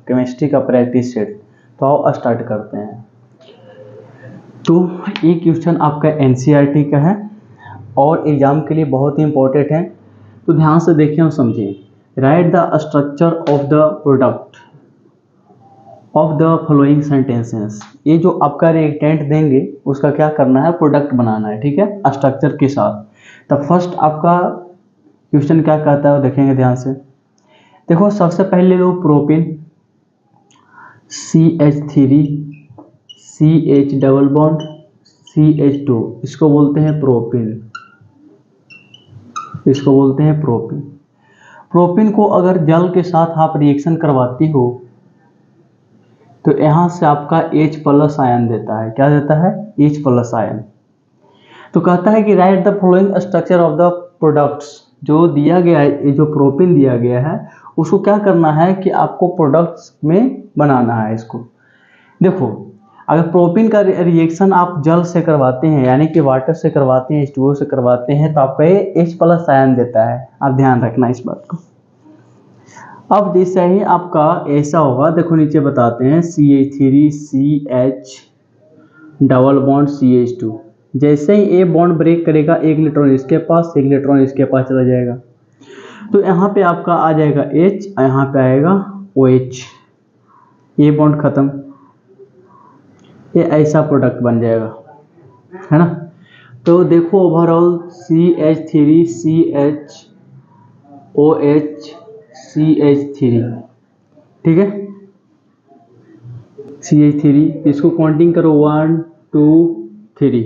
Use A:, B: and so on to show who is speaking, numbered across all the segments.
A: Chemistry का practice set. तो आओ स्टार्ट करते हैं। तो ये क्वेश्चन आपका एनसीईआरटी का है और एग्जाम के लिए बहुत ही इंपॉर्टेंट है, तो ध्यान से देखें और समझें। Right the structure of the product of the following sentences. ये जो आपका रिएक्टेंट देंगे उसका क्या करना है, प्रोडक्ट बनाना है, ठीक है, स्ट्रक्चर के साथ। तो फर्स्ट आपका क्वेश्चन क्या कहता है वो देखेंगे ध्यान से। देखो सबसे पहले लो propyne, CH3 CH double bond CH2, इसको बोलते हैं प्रोपिन, इसको बोलते हैं प्रोपिन। प्रोपिन को अगर जल के साथ आप रिएक्शन करवाती हो तो यहाँ से आपका H+ आयन देता है। क्या देता है? H+ ion. तो कहता है कि right the following structure of the products. जो दिया गया है, जो प्रोपिन दिया गया है उसको क्या करना है कि आपको प्रोडक्ट्स में बनाना है इसको। देखो अगर प्रोपिन का रिएक्शन आप जल से करवाते हैं यानी कि वाटर से करवाते हैं, H2O से करवाते हैं, तो आपका ये H+ आयन देता है। आप ध्यान रखना इस बात को। अब जैसे ही आपका ऐसा होगा, देखो नीचे बताते हैं CH3 CH double bond CH2। जैसे ही ये बॉन्ड ब्रेक करेगा, एक इलेक्ट्रॉन इसके पास, एक इलेक्ट्रॉन इसके पास चला जाएगा, तो यहाँ पे आपका आ जाएगा H, यहाँ पे आएगा OH, ये बॉन्ड खत्म, ये ऐसा प्रोडक्ट बन जाएगा, है ना। तो देखो overall CH3 CH OH CH3, ठीक है, CH3, इसको काउंटिंग करो 1 2 3,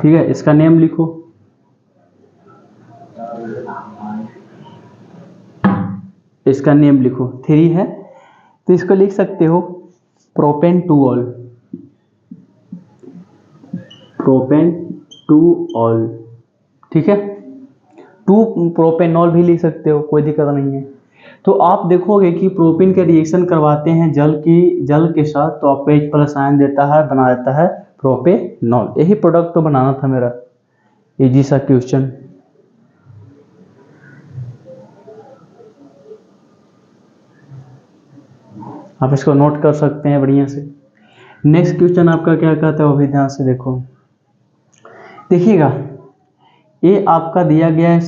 A: ठीक है। इसका नेम लिखो, इसका नेम लिखो, 3 है तो इसको लिख सकते हो propane two all, propane two all, ठीक है। 2 प्रोपेनॉल भी लिख सकते हो, कोई दिक्कत नहीं है। तो आप देखोगे कि प्रोपिन के रिएक्शन करवाते हैं जल के साथ, तो आपको H+ आयन देता है, बना देता है प्रोपेनॉल। यही प्रोडक्ट तो बनाना था मेरा, इजी सा क्वेश्चन। आप इसको नोट कर सकते हैं बढ़िया से। नेक्स्ट क्वेश्चन आपका क्या कहता है वो भी ध्यान से देखो। देखिएगा ये आपका दिया गया है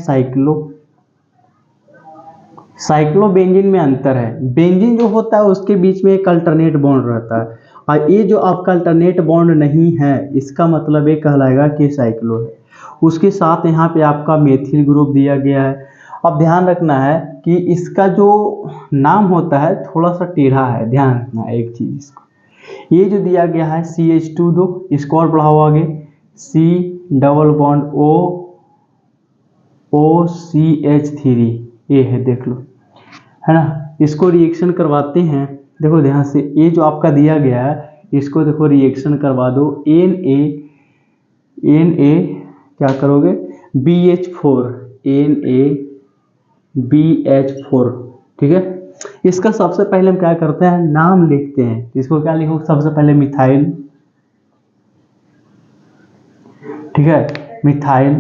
A: साइक्लोबेंजीन में अंतर है। बेंजीन जो होता है उसके बीच में एक अल्टरनेट बॉन्ड रहता है, और ये जो आपका अल्टरनेट बॉन्ड नहीं है, इसका मतलब ये कहलाएगा कि साइक्लो है। उसके साथ यहाँ पे आपका मेथिल ग्रुप दिया गया है। अब ध्यान रखना है कि इसका जो नाम होता है थोड़ा सा टेढ़ा है, ध्यान रखना है एक चीज इसको। ये जो दिया गया है CH2 दो, इसको और बढ़ाओ आगे, C डबल बॉन्ड OCH3, ये है, देख लो, है ना। इसको रिएक्शन करवाते हैं, देखो ध्यान से, ये जो आपका दिया गया है इसको देखो रिएक्शन करवा दो, Na क्या करोगे, BH4, ठीक है। इसका सबसे पहले हम क्या करते हैं, नाम लिखते हैं। इसको क्या लिखो, सबसे पहले मिथाइल, ठीक है, मिथाइल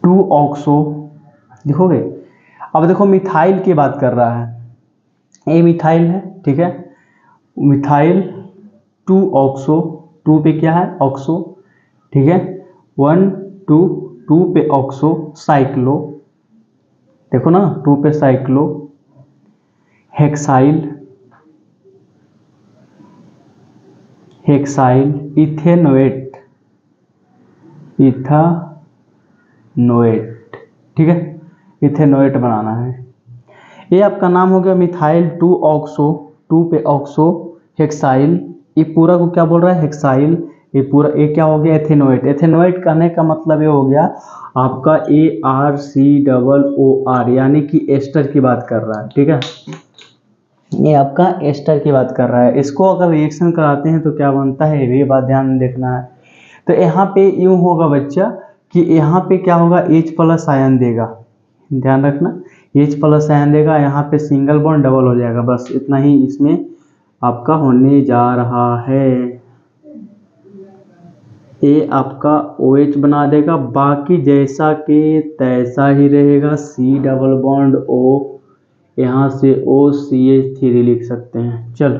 A: 2-ऑक्सो लिखोगे। अब देखो मिथाइल की बात कर रहा है, ये मिथाइल है, ठीक है, मिथाइल 2-ऑक्सो, 2 पे क्या है, ऑक्सो, ठीक है, 1 2 2 पे ऑक्सो साइक्लो, देखो ना 2 पे साइक्लो, हेक्साइल इथेनोएट, ठीक है, इथेनोएट बनाना है। ये आपका नाम हो गया मिथाइल 2-ऑक्सो, 2 पे ऑक्सो हेक्साइल, ये पूरा को क्या बोल रहा है, हेक्साइल, ये पूरा ये क्या हो गया, एथेनोएट। एथेनोएट करने का मतलब ये हो गया आपका ARCOOR, यानी कि एस्टर की बात कर रहा है, ठीक है, ये आपका एस्टर की बात कर रहा है। इसको अगर रिएक्शन कराते हैं तो क्या बनता है, ये बात ध्यान देखना है। तो यहाँ पे यूं होगा बच्चा कि यहाँ पे क्या होगा, H+ आयन देगा, ध्यान रखना, H+ आयन देगा, यहाँ पे सिंगल बॉन्ड डबल हो जाएगा, बस इतना ही इसमें आपका होने जा रहा है। ये आपका OH बना देगा, बाकी जैसा के तैसा ही रहेगा। C डबल बॉन्ड O, यहाँ से OCH3 लिख सकते हैं। चलो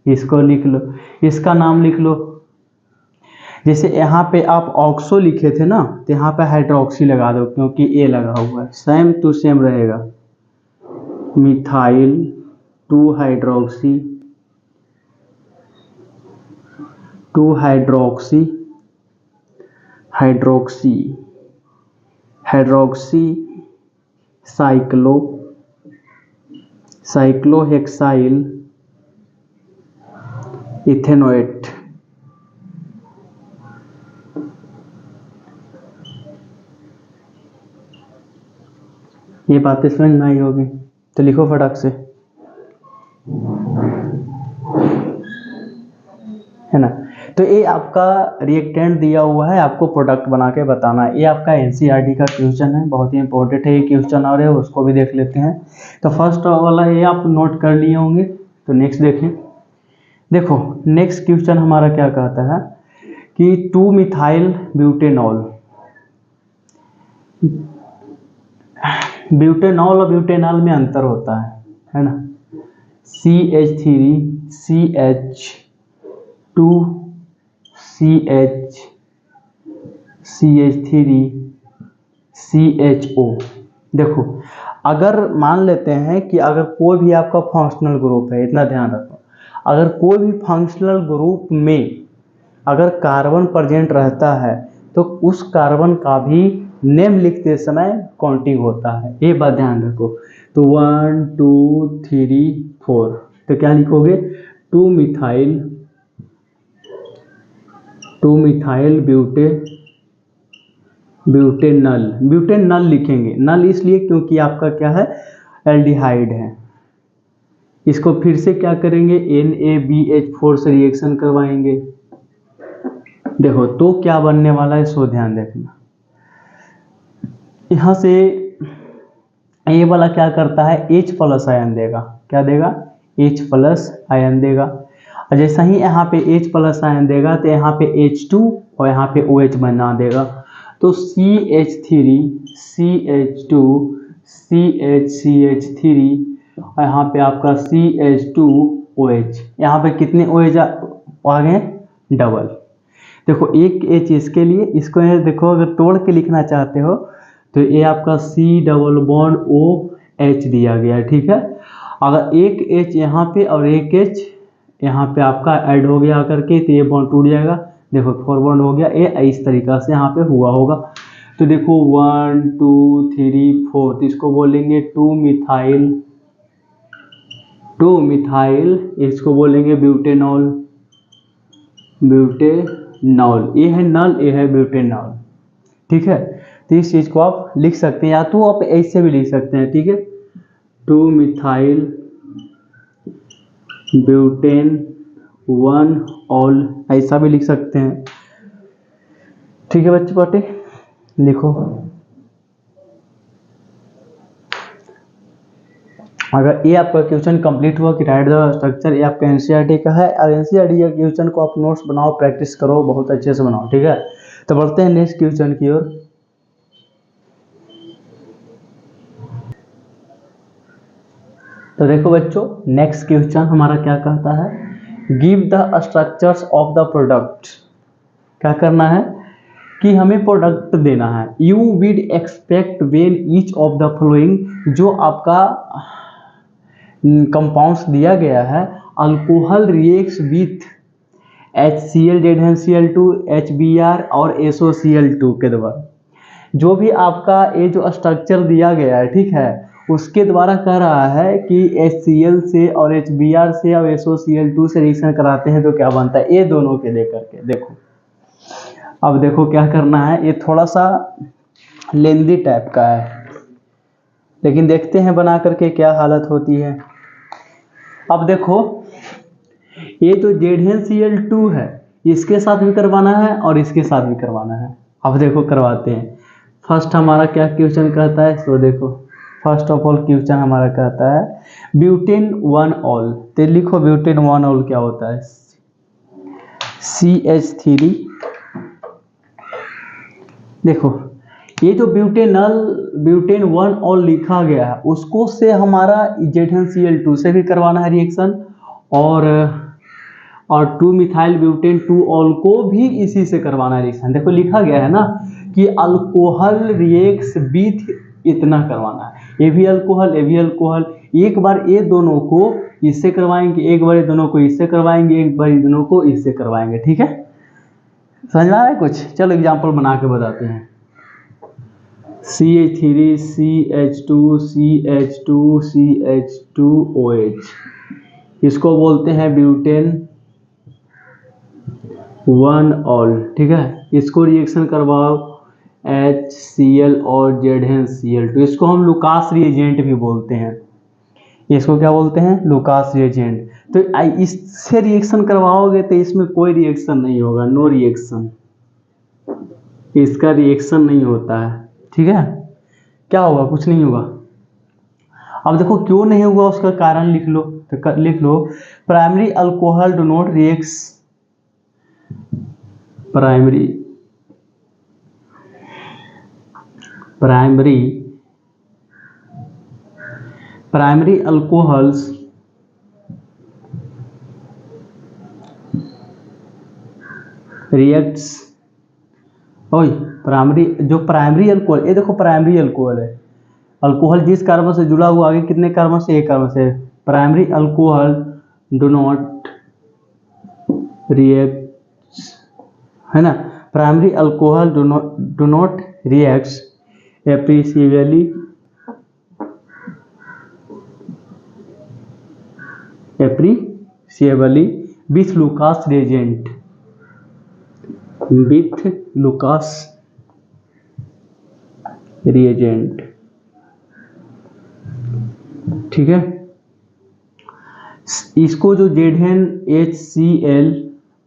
A: इसको लिख लो, इसका नाम लिख लो। जैसे यहाँ पे आप ऑक्सो लिखे थे ना, तो यहाँ पे हाइड्रोक्सी लगा दो क्योंकि ए लगा हुआ है, सेम टू सेम रहेगा। Methyl 2 hydroxy 2 hydroxy hydroxy hydroxy cyclohexyl ethanoate. ये बातें समझ में आई होगी, तो लिखो फटाक से, है ना। तो ये आपका रिएक्टेंट दिया हुआ है, आपको प्रोडक्ट बना के बताना है। ये आपका एनसीईआरटी का क्वेश्चन है, बहुत ही इंपॉर्टेंट है ये क्वेश्चन, और है उसको भी देख लेते हैं। तो फर्स्ट वाला ये आप नोट कर लिए होंगे, तो नेक्स्ट देखें। देखो नेक्स्ट क्वेश्चन हमारा क्या कहता है कि 2 मिथाइल ब्यूटेनॉल, ब्यूटेनॉल और ब्यूटेनॉल में अंतर होता है ना। CH3 CH2 CH3 CHO। देखो अगर मान लेते हैं कि अगर कोई भी आपका फंक्शनल ग्रुप है, इतना ध्यान रखो, अगर कोई भी फंक्शनल ग्रुप में अगर कार्बन प्रेजेंट रहता है तो उस कार्बन का भी नेम लिखते समय काउंटिंग होता है, ये बात ध्यान रखो। तो 1 2 3 4, तो क्या लिखोगे 2 मिथाइल ब्यूटेनल लिखेंगे। नल इसलिए क्योंकि आपका क्या है, एल्डिहाइड है। इसको फिर से क्या करेंगे, NaBH4 से रिएक्शन करवाएंगे। देखो तो क्या बनने वाला है, सो ध्यान देखना। यहाँ से ये वाला क्या करता है, H प्लस आयन देगा। क्या देगा, H प्लस आयन देगा। और जैसा ही यहाँ पे H प्लस आयन देगा तो यहाँ पे H2 और यहाँ पे OH बना देगा। तो CH3 CH2 CH3 और यहाँ पे आपका CH2OH। यहाँ पे कितने OH आ गए, डबल। देखो एक H इसके लिए, इसको देखो अगर तोड़ के लिखना चाहते हो तो ये आपका C डबल बॉन्ड OH दिया गया है, ठीक है। अगर एक H यहाँ पे और एक H यहाँ पे आपका ऐड हो गया करके, तो ये बॉन्ड टूट जाएगा। देखो 4 बॉन्ड हो गया, ये इस तरीका से यहाँ पे हुआ होगा। तो देखो 1 2 3 4, तो इसको बोलेंगे 2 मिथाइल, इसको बोलेंगे ब्यूटेनॉल। ये है नल, ये है ब्यूटेनॉल, ठीक है। तो इस चीज को आप लिख सकते हैं, या तो आप ऐसे भी लिख सकते हैं, ठीक है। 2 मिथाइल ब्यूटेन 1 ऑल, ऐसा भी लिख सकते हैं, ठीक है बच्चे। पाटे लिखो। अगर ये आपका क्वेश्चन कंप्लीट हुआ कि राइट द स्ट्रक्चर, ये आपका एनसीईआरटी का है, और एनसीईआरटी का क्वेश्चन को आप नोट्स बनाओ, प्रैक्टिस करो, बहुत अच्छे से बनाओ, ठीक है। तो बढ़ते हैं नेक्स्ट क्वेश्चन की ओर। तो देखो बच्चों नेक्स्ट क्वेश्चन हमारा क्या कहता है, give the structures of the product. क्या करना है कि हमें प्रोडक्ट देना है। You would expect when each of the following, जो आपका कंपाउंड्स दिया गया है, alcohol reacts with HCl ZnCl2 HBr और SOCl2 के द्वारा, जो भी आपका ये जो स्ट्रक्चर दिया गया है, ठीक है, उसके द्वारा कह रहा है कि HCl से और HBr से और SOCl2 से रिएक्शन कराते हैं तो क्या बनता है, ये दोनों के लेकर के। देखो अब देखो क्या करना है, ये थोड़ा सा लेंदी टाइप का है, लेकिन देखते हैं बना करके क्या हालत होती है। अब देखो ये तो ZnCl2 है, इसके साथ भी करवाना है और इसके साथ भी करवाना है। अब देखो करवाते हैं। फर्स्ट हमारा क्या क्वेश्चन कहता है, तो देखो फर्स्ट ऑफ ऑल क्वेश्चन हमारा कहता है ब्यूटेन 1 ऑल। तो लिखो ब्यूटेन 1 ऑल क्या होता है, CH3 देखो ये जो ब्यूटेन 1 ऑल लिखा गया है उसको से हमारा ZnCl2 से भी करवाना है रिएक्शन, और 2 मिथाइल ब्यूटेन 2 ऑल को भी इसी से करवाना है रिएक्शन। देखो लिखा गया है ना कि अल्कोहल रिएक्ट्स विथ इतना करवाना है, ये भी अल्कोहल, एक बार ये दोनों को इससे करवाएंगे, एक बार ये दोनों को इससे करवाएंगे, एक बार ये दोनों को इससे करवाएंगे। ठीक है, समझ में आ रहा है कुछ? चलो एग्जाम्पल बना के बताते हैं। CH3 CH2 CH2 CH2OH, इसको बोलते हैं ब्यूटेन 1 ऑल। ठीक है, इसको रिएक्शन करवाओ HCl और ZnCl2, इसको हम लुकास रिएजेंट भी बोलते हैं। इसको क्या बोलते हैं? Lucas reagent. तो इससे रिएक्शन करवाओगे तो इसमें कोई रिएक्शन नहीं होगा, नो रिएक्शन, इसका रिएक्शन नहीं होता है। ठीक है, क्या होगा? कुछ नहीं होगा। अब देखो क्यों नहीं होगा उसका कारण लिख लो, तो लिख लो primary alcohol do not reacts, primary alcohols reacts, primary alcohol, ये देखो प्राइमरी अल्कोहल है, अल्कोहल जिस कार्बन से जुड़ा हुआ, आगे कितने कार्बन से? एक कार्बन से। Primary alcohol do not reacts, है ना, primary alcohol do not reacts appreciably with Lucas reagent, ठीक है, इसको जो ZnHCl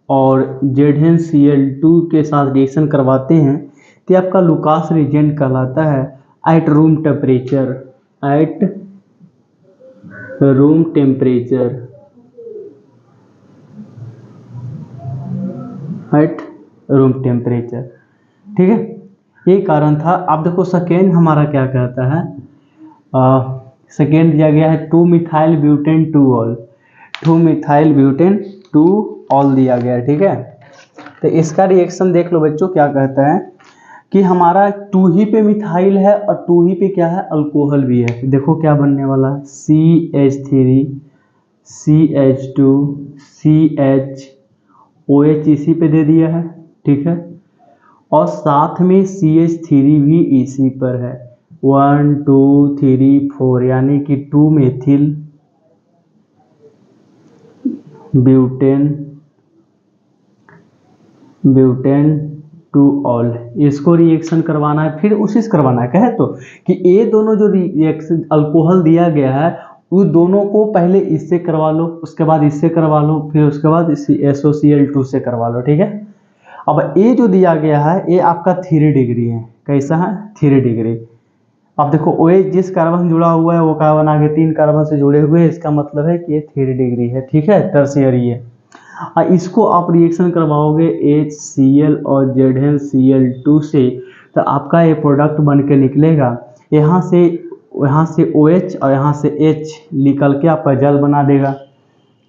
A: और ZnCl2 के साथ रिएक्शन करवाते हैं तो आपका लुकास रिएजेंट कहलाता है एट रूम टेम्परेचर, ठीक है, ये कारण था। अब देखो सेकेंड हमारा क्या कहता है, सेकेंड दिया गया है 2 methyl butane 2 all, 2 methyl butane 2 all दिया गया है। ठीक है, तो इसका रिएक्शन देख लो बच्चों, क्या कहता है कि हमारा 2 ही पे मिथाइल है और 2 ही पे क्या है? अल्कोहल भी है। देखो क्या बनने वाला है, CH3 CH2 CHOH इसी पे दे दिया है। ठीक है, और साथ में CH3 भी इसी पर है, 1 2 3 4, यानी कि 2 मेथिल ब्यूटेन 2 ऑल, इसको रिएक्शन करवाना है, फिर उसी से करवाना है। कहे तो कि ये दोनों जो रिएक्शन अल्कोहल दिया गया है उस दोनों को पहले इससे करवा लो, उसके बाद इससे करवा लो, फिर उसके बाद SOCl2 से करवा लो। ठीक है, अब ये जो दिया गया है ये आपका 3 डिग्री है। कैसा है? 3 डिग्री। अब देखो OH जिस कार्बन से जुड़ा हुआ है वो कार्बन आगे 3 कार्बन से जुड़े हुए हैं, इसका मतलब है कि ये 3 डिग्री है। ठीक है, टर्शियरी है। इसको आप रिएक्शन करवाओगे HCl और ZnCl2 से, तो आपका ये प्रोडक्ट बन के निकलेगा। यहाँ से OH और यहाँ से H निकल के आपका जल बना देगा।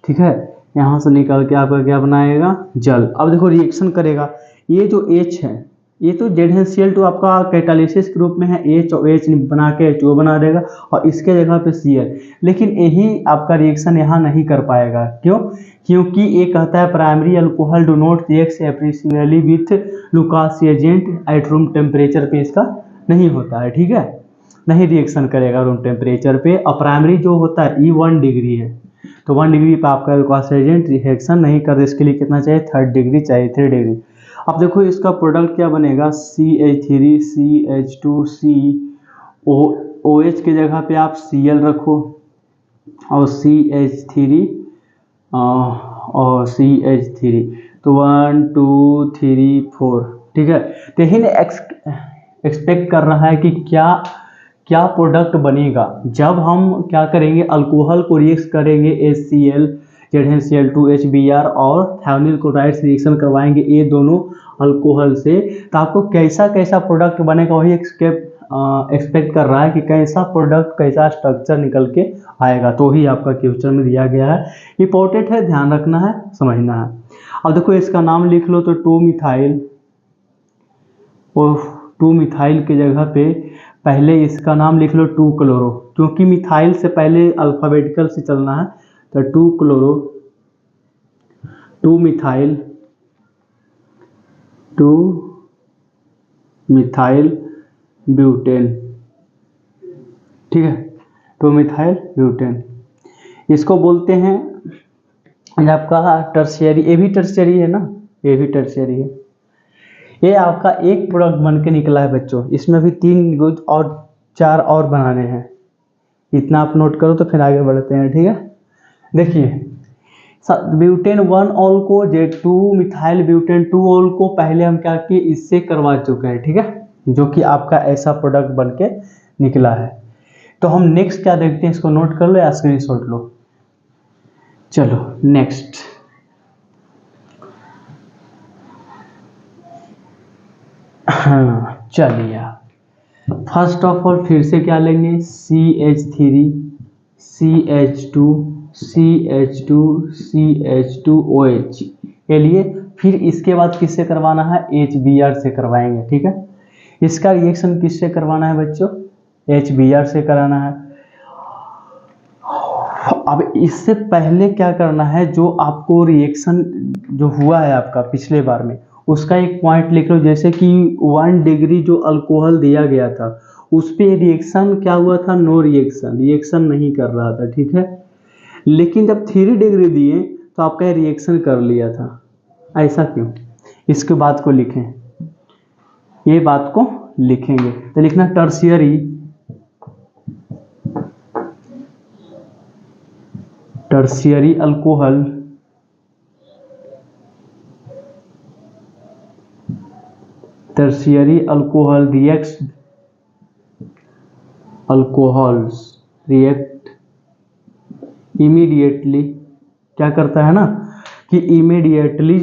A: ठीक है, यहाँ से निकल के आपका क्या बनाएगा? जल। अब देखो रिएक्शन करेगा, ये जो H है ये तो ZnCl2 आपका कैटालिसिस के रूप में है, H और H बना के H2O बना देगा और इसके जगह पे Cl, लेकिन यही आपका रिएक्शन यहाँ नहीं कर पाएगा। क्यों? क्योंकि ये कहता है primary alcohol do not react appreciably with Lucas reagent at room temperature पे, इसका नहीं होता है। ठीक है, नहीं रिएक्शन करेगा रूम टेम्परेचर पे। और प्राइमरी जो होता है E1 डिग्री है, तो 1 डिग्री पे आपका लुकास रिएजेंट रिएक्शन नहीं कर, इसके लिए कितना चाहिए? 3 डिग्री चाहिए, 3 डिग्री। अब देखो इसका प्रोडक्ट क्या बनेगा, CH3 CH2 OH के जगह पे आप Cl रखो और CH3 और CH3, तो 1 2 3 4। ठीक है, तो यही एक्सपेक्ट कर रहा है कि क्या प्रोडक्ट बनेगा जब हम क्या करेंगे, अल्कोहल को रिएक्ट करेंगे HCl ZnCl2 HBr और थायोनिल क्लोराइड से रिएक्शन करवाएंगे, ये दोनों अल्कोहल से, तो आपको कैसा कैसा प्रोडक्ट बनेगा वही एक्सपेक्ट कर रहा है कि कैसा प्रोडक्ट कैसा स्ट्रक्चर निकल के आएगा, तो ही आपका क्वेश्चन में दिया गया है। इंपॉर्टेंट है, ध्यान रखना है, समझना है। अब देखो इसका नाम लिख लो तो 2 मिथाइल, और 2 मिथाइल की जगह पे पहले इसका नाम लिख लो 2 क्लोरो, क्योंकि मिथाइल से पहले अल्फ़ाबेटिकल से चलना है, तो 2 क्लोरो, 2 मिथाइल, 2 मिथाइल ब्यूटेन, ठीक है, 2 मिथाइल ब्यूटेन। इसको बोलते हैं आपका टर्शियरी, ये भी टर्शियरी है ना, ये भी टर्शियरी है। ये आपका एक प्रोडक्ट बन के निकला है बच्चों, इसमें भी 3 और 4 और बनाने हैं, इतना आप नोट करो तो फिर आगे बढ़ते हैं, ठीक है। देखिए ब्यूटेन 1 ऑल को, Z2 मिथाइल ब्यूटेन 2 ऑल को पहले हम क्या किए, इससे करवा चुके हैं, ठीक है, जो कि आपका ऐसा प्रोडक्ट बन के निकला है। तो हम नेक्स्ट क्या देखते हैं, इसको नोट कर लो या स्क्रीनशॉट लो। चलो नेक्स्ट, हाँ चलिए, फर्स्ट ऑफ ऑल फिर से क्या लेंगे, CH3 CH2 CH2 CH2OH के लिए, फिर इसके बाद किससे करवाना है, HBr से करवाएंगे, ठीक है। इसका रिएक्शन किससे करवाना है बच्चों, HBr से कराना है। अब इससे पहले क्या करना है, जो आपको रिएक्शन जो हुआ है आपका पिछले बार में, उसका एक पॉइंट लिख लो, जैसे कि 1 डिग्री जो अल्कोहल दिया गया था उस पे रिएक्शन क्या हुआ था, नो रिएक्शन, रिएक्शन नहीं कर रहा था, ठीक है। लेकिन जब 3 डिग्री दिए तो आपका रिएक्शन कर लिया था, ऐसा क्यों, इसके बात को लिखें, ये बात को लिखेंगे, तो लिखना tertiary, tertiary alcohol tertiary alcohol reacts, alcohols react immediately, क्या करता है ना कि इमीडिएटली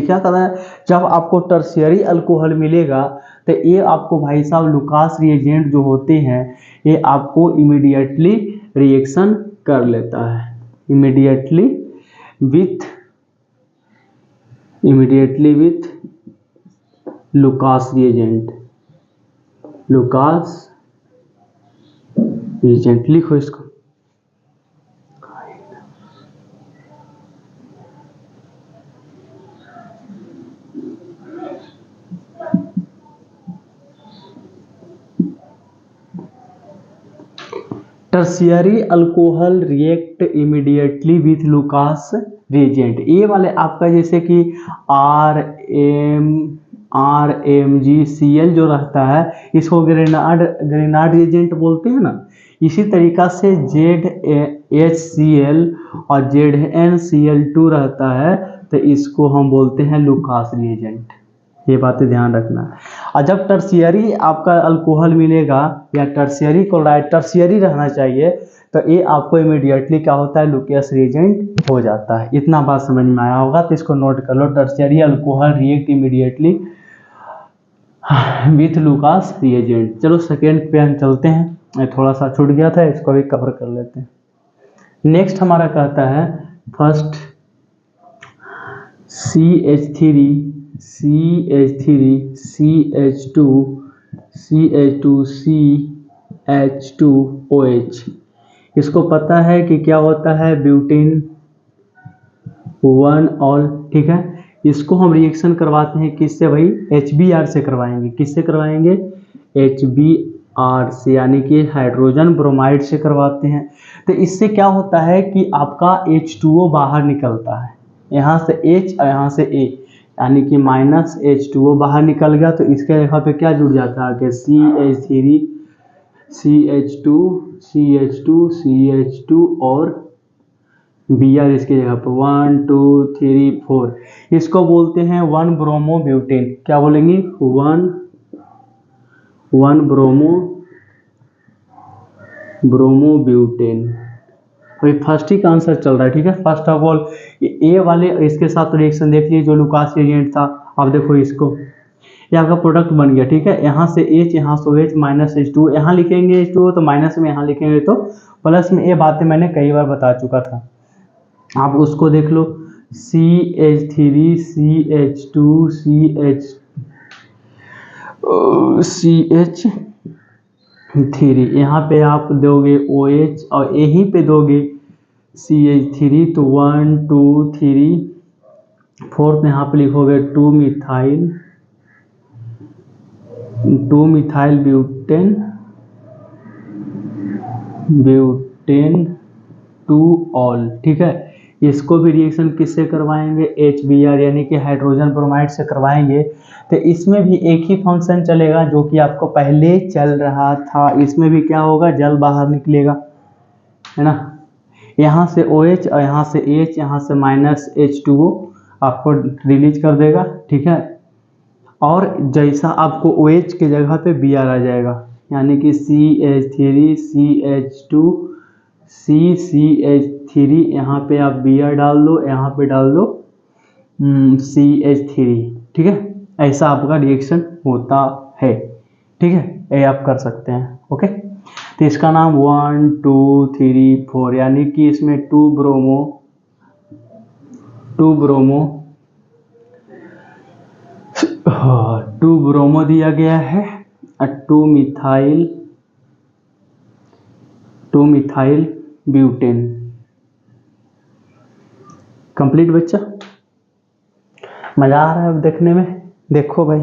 A: क्या करना है, जब आपको टर्शियरी अल्कोहल मिलेगा तो ये आपको भाई साहब लुकास रिएजेंट जो होते हैं ये आपको इमीडिएटली रिएक्शन कर लेता है, immediately with Lucas reagent, Lucas reagent लिखो इसको। Tertiary alcohol react immediately with Lucas reagent, ये वाले आपका जैसे कि RMgCl जो रहता है इसको ग्रेनाड रिएजेंट बोलते हैं ना, इसी तरीका से ZHCl और ZnCl2 रहता है तो इसको हम बोलते हैं लुकास रिएजेंट, ये बातें ध्यान रखना। और जब टर्शियरी आपका अल्कोहल मिलेगा या टर्शियरी क्लोराइड, टर्शियरी रहना चाहिए, तो ये आपको इमीडिएटली क्या होता है, लुकास रिएजेंट हो जाता है। इतना बात समझ में आया होगा तो इसको नोट कर लो, tertiary alcohol react immediately with Lucas reagent. चलो सेकेंड पे हम चलते हैं, थोड़ा सा छूट गया था, इसको भी कवर कर लेते हैं। नेक्स्ट हमारा कहता है फर्स्ट CH3 CH2 CH2CH2OH, इसको पता है कि क्या होता है, ब्यूटेन 1 ऑल, ठीक है। इसको हम रिएक्शन करवाते हैं किससे भाई, HBr से करवाएंगे, किससे करवाएंगे, HBr से, यानी कि हाइड्रोजन ब्रोमाइड से करवाते हैं। तो इससे क्या होता है कि आपका H2O बाहर निकलता है, यहाँ से H और यहाँ से A, यानी कि -H2O बाहर निकल गया, तो इसके जगह पे क्या जुड़ जाता है, CH3 CH2 और Br इसके जगह पर 1 2 3 4, इसको बोलते हैं 1 ब्रोमो ब्यूटेन, क्या बोलेंगे, 1 ब्रोमो ब्रोमोब्यूटेन। अभी फर्स्ट ही का आंसर चल रहा है, ठीक है। फर्स्ट ऑफ ऑल ए वाले इसके साथ रिएक्शन देख लीजिए जो लुकास रिएजेंट था। अब देखो इसको, ये आपका प्रोडक्ट बन गया, ठीक है। यहाँ से H, यहाँ से OH माइनस H2, यहाँ लिखेंगे H2 तो माइनस में, यहाँ लिखेंगे तो प्लस में। ये बातें मैंने कई बार बता चुका था, आप उसको देख लो। CH3 CH2 CH3, यहाँ पे आप दोगे OH और यहीं पे दोगे CH3, तो 1 2 3, फोर्थ यहाँ पे लिखोगे 2 मिथाइल ब्यूटेन 2 ऑल, ठीक है। इसको भी रिएक्शन किससे करवाएंगे, HBr यानी कि हाइड्रोजन ब्रोमाइड से करवाएंगे। तो इसमें भी एक ही फंक्शन चलेगा जो कि आपको पहले चल रहा था। इसमें भी क्या होगा, जल बाहर निकलेगा, है ना। यहाँ से OH और यहाँ से H, यहाँ से माइनस H2O आपको रिलीज कर देगा, ठीक है। और जैसा आपको OH की जगह पे Br आ जाएगा, यानी कि CH3 CH2 CH3, यहाँ पे आप Br डाल दो, यहाँ पे डाल दो CH3, ठीक है। ऐसा आपका रिएक्शन होता है, ठीक है। ये आप कर सकते हैं, ओके। तो इसका नाम 1 2 3 4, यानी कि इसमें 2 ब्रोमो दिया गया है और 2 मिथाइल ब्यूटेन। कंप्लीट बच्चा, मजा आ रहा है अब देखने में। देखो भाई,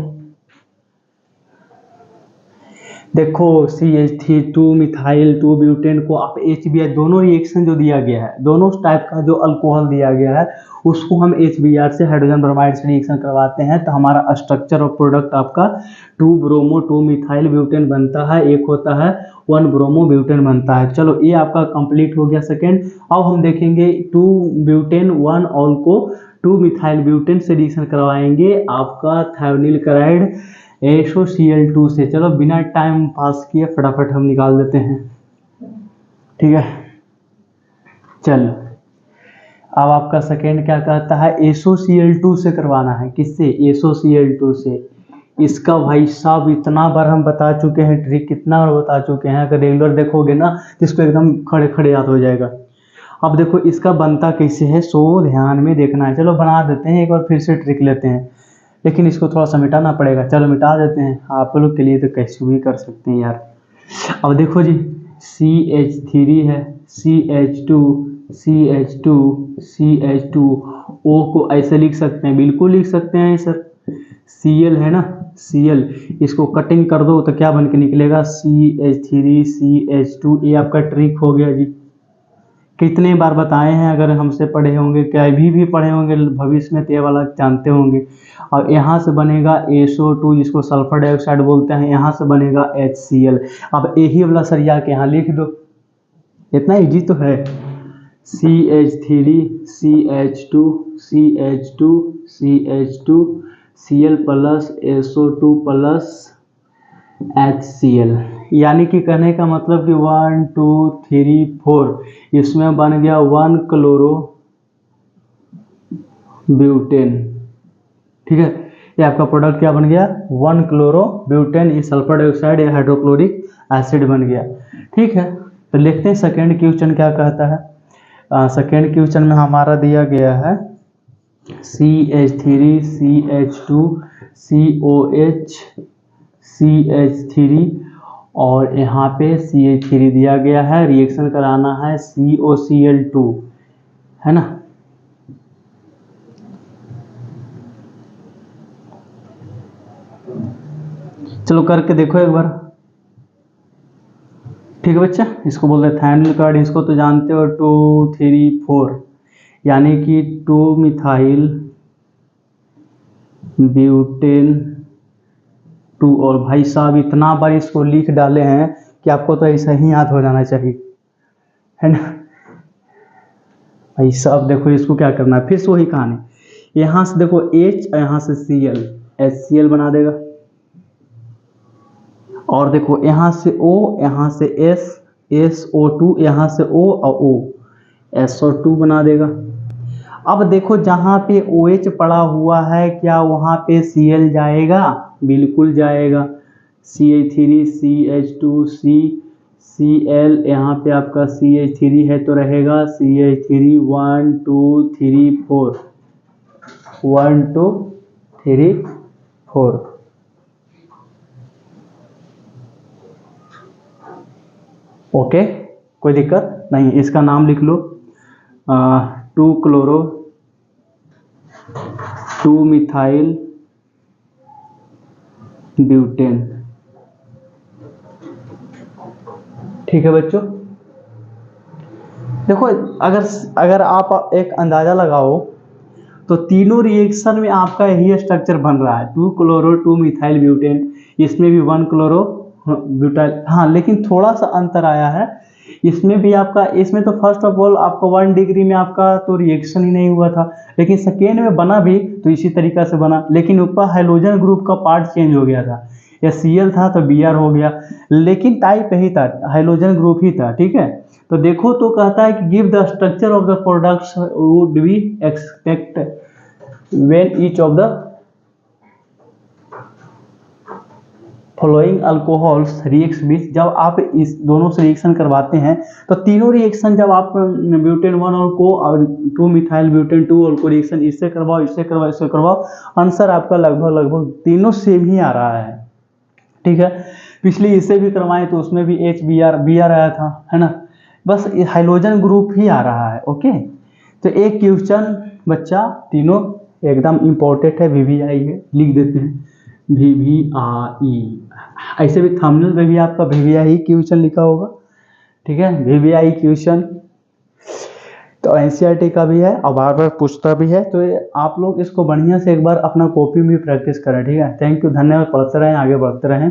A: देखो CH3 2 मिथाइल 2 ब्यूटेन को आप HBr, दोनों रिएक्शन जो दिया गया है, दोनों टाइप का जो अल्कोहल दिया गया है उसको हम HBr से हाइड्रोजन ब्रोमाइड से रिएक्शन करवाते हैं, तो हमारा स्ट्रक्चर और प्रोडक्ट आपका 2 ब्रोमो 2 मिथाइल ब्यूटेन बनता है, एक होता है 1 ब्रोमो ब्यूटेन बनता है। चलो ये आपका कंप्लीट हो गया सेकेंड। अब हम देखेंगे 2 ब्यूटेन 1 ऑल को 2 मिथाइल ब्यूटेन से रिएक्शन करवाएंगे आपका थायोनिल क्लोराइड HOCl2 से। चलो बिना टाइम पास किए फटाफट हम निकाल देते हैं, ठीक है। चलो अब आपका सेकेंड क्या कहता है, HOCl2 से करवाना है। किससे, HOCl2 से। इसका भाई साहब इतना बार हम बता चुके हैं, ट्रिक कितना बार बता चुके हैं, अगर रेगुलर देखोगे ना तो इसको एकदम खड़े खड़े याद हो जाएगा। अब देखो इसका बनता कैसे है, सो ध्यान में देखना है। चलो बना देते हैं, एक बार फिर से ट्रिक लेते हैं, लेकिन इसको थोड़ा सा मिटाना पड़ेगा। चलो मिटा देते हैं, आप लोग के लिए तो कैसे भी कर सकते हैं यार। अब देखो जी, CH3 है, CH2 O को ऐसे लिख सकते हैं, बिल्कुल लिख सकते हैं सर। Cl है ना, Cl, इसको कटिंग कर दो तो क्या बन के निकलेगा, CH3 CH2। ये आपका ट्रिक हो गया जी। कितने बार बताए हैं, अगर हमसे पढ़े होंगे, क्या भी पढ़े होंगे भविष्य में, तो ये वाला जानते होंगे। और यहाँ से बनेगा SO2 जिसको सल्फर डाइऑक्साइड बोलते हैं, यहाँ से बनेगा HCl। अब यही वाला सरिया के यहाँ लिख दो, इतना इजी तो है। CH3 CH2 Cl plus SO2 plus HCl, यानी कि कहने का मतलब कि 1 2 3 4, इसमें बन गया 1 क्लोरो ब्यूटेन, ठीक है। ये आपका प्रोडक्ट क्या बन गया, 1 क्लोरो ब्यूटेन। ये सल्फर डाइऑक्साइड या हाइड्रोक्लोरिक एसिड बन गया, ठीक है। तो लिखते हैं सेकेंड क्वेश्चन क्या कहता है। सेकेंड क्वेश्चन में हमारा दिया गया है CH3 CH2 COH CH3 और यहाँ पे CH3 दिया गया है, रिएक्शन कराना है COCl2, है ना। चलो करके देखो एक बार, ठीक है बच्चा। इसको बोलते हैं थायोनिल क्लोराइड, इसको तो जानते हो 2 3 4, यानी कि 2 मिथाइल ब्यूटेन 2। और भाई साहब इतना बार इसको लिख डाले हैं कि आपको तो ऐसा ही याद हो जाना चाहिए, है ना भाई साहब। देखो इसको क्या करना है, फिर से वही कहानी, यहाँ से देखो H और यहाँ से Cl, HCl बना देगा। और देखो यहाँ से O, यहाँ से S, SO2, यहाँ से O और O, SO2 बना देगा। अब देखो जहाँ पे OH पड़ा हुआ है क्या वहाँ पे Cl जाएगा? बिल्कुल जाएगा। CH3 CH2 Cl, यहाँ पे आपका CH3 है तो रहेगा CH3 1 2 3 4, 1 2 3 4। ओके, कोई दिक्कत नहीं। इसका नाम लिख लो 2 क्लोरो 2 मिथाइल ब्यूटेन। ठीक है बच्चों, देखो अगर आप एक अंदाजा लगाओ तो तीनों रिएक्शन में आपका यही स्ट्रक्चर बन रहा है, 2 क्लोरो 2 मिथाइल ब्यूटेन। इसमें भी 1 क्लोरो ब्यूटाइल, हाँ लेकिन थोड़ा सा अंतर आया है। इसमें भी आपका, इसमें तो फर्स्ट ऑफ ऑल आपका 1 डिग्री में आपका तो रिएक्शन ही नहीं हुआ था, लेकिन सेकेंड में बना भी तो इसी तरीका से बना, लेकिन ऊपर हाइड्रोजन ग्रुप का पार्ट चेंज हो गया था। या Cl था तो Br हो गया, लेकिन टाइप यही था, हाइड्रोजन ग्रुप ही था। ठीक है, तो देखो तो कहता है कि give the structure of the products would be expect when each of the following alcohols react with. जब आप इस दोनों से रिएक्शन करवाते हैं तो तीनों रिएक्शन, जब आप ब्यूटेन 1 और को और 2 मिथाइल ब्यूटेन 2 और को रिएक्शन इससे करवाओ इससे करवाओ इससे करवाओ, आंसर आपका लगभग तीनों सेम ही आ रहा है। ठीक है, पिछली इससे भी करवाएं तो उसमें भी Br आया था, है ना, बस हाइड्रोजन ग्रुप ही आ रहा है। ओके, तो एक क्वेश्चन बच्चा तीनों एकदम इम्पोर्टेंट है, VVI है, लिख देते हैं VVI। ऐसे भी थंबनेल पे भी आपका VVI क्वेश्चन लिखा होगा। ठीक है, VVI क्वेश्चन तो NCERT का भी है और बार बार पूछता भी है, तो आप लोग इसको बढ़िया से एक बार अपना कॉपी में प्रैक्टिस करें। ठीक है, थैंक यू, धन्यवाद, पढ़ते रहें, आगे बढ़ते रहें।